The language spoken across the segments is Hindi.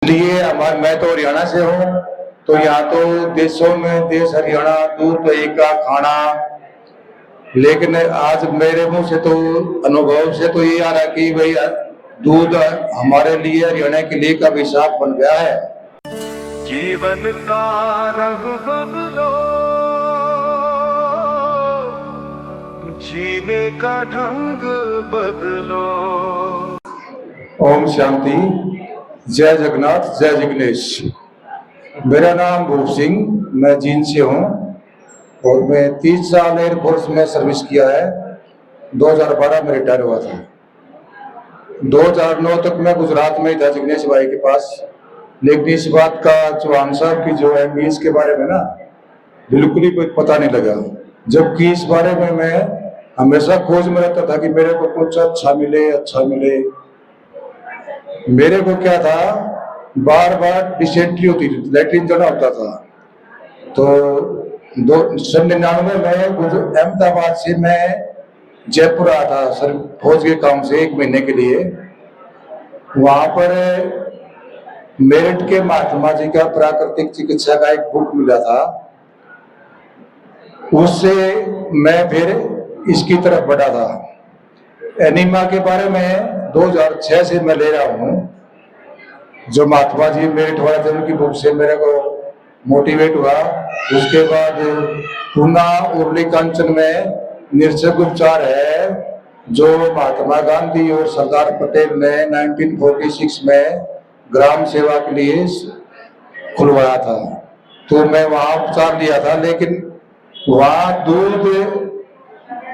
लिए हमारे मैं तो हरियाणा से हूँ, तो यहाँ तो देशों में देश हरियाणा दूध दही का खाना, लेकिन आज मेरे मुंह से तो अनुभव से तो ये आ रहा कि भाई दूध हमारे लिए हरियाणा के लिए का अभिशाप बन गया है। जीवन का रंग बदलो, जीने का ढंग बदलो। ओम शांति, जय जगन्नाथ, जय जिग्नेश। मेरा नाम भूप सिंह, मैं जींद से हूँ और मैं 30 साल एयरफोर्स में सर्विस किया है। 2012 में रिटायर हुआ था। 2009 तक मैं गुजरात में ही था जिग्नेश भाई के पास। लेकिन इस बात का चौहान साहब की जो है मीज के बारे में ना बिल्कुल ही कोई पता नहीं लगा, जबकि इस बारे में मैं हमेशा खोज में रहता था कि मेरे को कुछ अच्छा मिले। मेरे को क्या था, बार बार डिसेंट्री होती थी, लैट्रिन जाना होता था। तो 1999 में अहमदाबाद से मैं जयपुर आया था सर फौज के काम से 1 महीने के लिए। वहां पर मेरठ के महात्मा जी का प्राकृतिक चिकित्सा का एक बुक मिला था। उससे मैं फिर इसकी तरफ बढ़ा था। एनीमा के बारे में 2006 से मैं ले रहा हूँ। जो महात्मा जी मेरठ वाले थे उनकी बुक से मेरे को मोटिवेट हुआ। उसके बाद पूना उर्ली कांचन में निरसक उपचार है, जो महात्मा गांधी और सरदार पटेल ने 1946 में ग्राम सेवा के लिए खुलवाया था। तो मैं वहां उपचार लिया था, लेकिन वहां दूध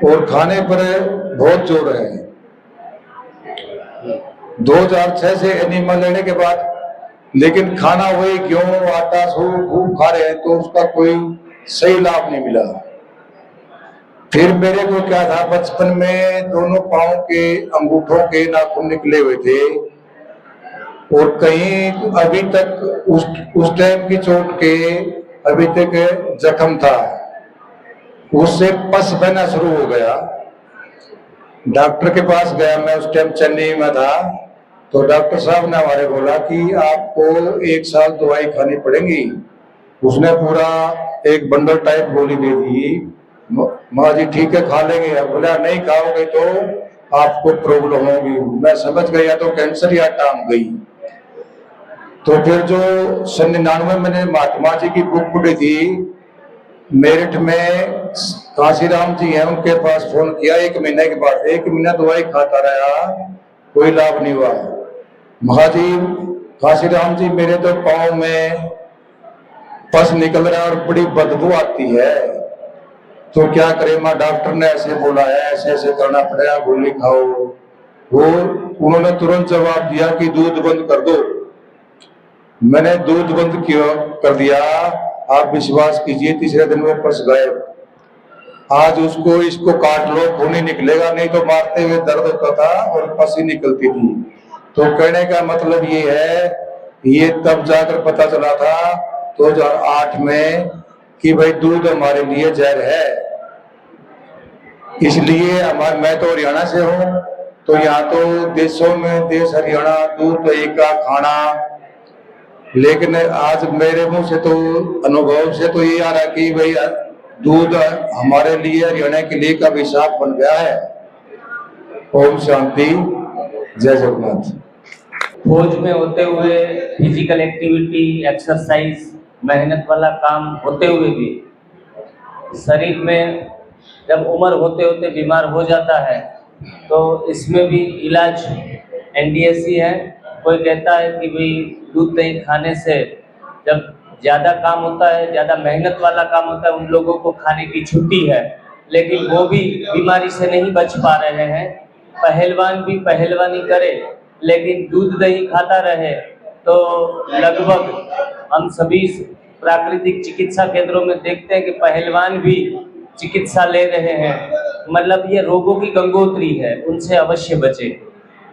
और खाने पर बहुत जोर है। 2006 से एनिमल लेने के बाद, लेकिन खाना वही गेहूं आटा खूब खा रहे हैं तो उसका कोई सही लाभ नहीं मिला। फिर मेरे को क्या था, बचपन में दोनों पांव के अंगूठों के नाखून निकले हुए थे और कहीं अभी तक उस टाइम की चोट के अभी तक जख्म था। उससे पस बहना शुरू हो गया। डॉक्टर के पास गया, मैं उस टाइम चेन्नई में था। तो डॉक्टर साहब ने हमारे बोला कि आपको 1 साल दवाई खानी पड़ेगी। उसने पूरा एक बंडल टाइप गोली दे दी। माँ जी ठीक है खा लेंगे। बोला नहीं खाओगे तो आपको प्रॉब्लम होगी। मैं समझ गया तो कैंसर या टांग गई। तो फिर जो 99 में मैंने महात्मा जी की बुक पढ़ी थी, मेरठ में काशीराम जी हैं, उनके पास फोन किया 1 महीने के बाद। 1 महीना दवाई खाता रहा, कोई लाभ नहीं हुआ। महाजी काशीराम जी, मेरे तो पांव में पस निकल रहा है और बड़ी बदबू आती है, तो क्या करें माँ? डॉक्टर ने ऐसे बोला है, ऐसे करना पड़ेगा, गोली खाओ। वो उन्होंने तुरंत जवाब दिया कि दूध बंद कर दो। मैंने दूध बंद कर दिया। आप विश्वास कीजिए, तीसरे दिन वो पस गायब। आज इसको काट लो, खून ही निकलेगा, नहीं तो मारते हुए दर्द होता था और पस ही निकलती थी। तो कहने का मतलब ये है, ये तब जाकर पता चला था 2008 में कि भाई दूध हमारे लिए जहर है। इसलिए मैं तो हरियाणा से हूँ, तो यहाँ तो देशों में देश हरियाणा दूध दही का खाना, लेकिन आज मेरे मुंह से तो अनुभव से तो ये आ रहा कि भाई दूध हमारे लिए हरियाणा के लिए का अभिशाप बन गया है। ओम शांति, जय जगन्नाथ। फौज में होते हुए फिजिकल एक्टिविटी, एक्सरसाइज, मेहनत वाला काम होते हुए भी शरीर में जब उम्र होते होते बीमार हो जाता है, तो इसमें भी इलाज NDSC है। कोई कहता है कि भाई दूध दही खाने से जब ज़्यादा काम होता है, ज़्यादा मेहनत वाला काम होता है, उन लोगों को खाने की छुट्टी है, लेकिन वो भी बीमारी से नहीं बच पा रहे हैं। पहलवान भी पहलवानी करे लेकिन दूध दही खाता रहे, तो लगभग हम सभी प्राकृतिक चिकित्सा केंद्रों में देखते हैं कि पहलवान भी चिकित्सा ले रहे हैं। मतलब ये रोगों की गंगोत्री है, उनसे अवश्य बचें।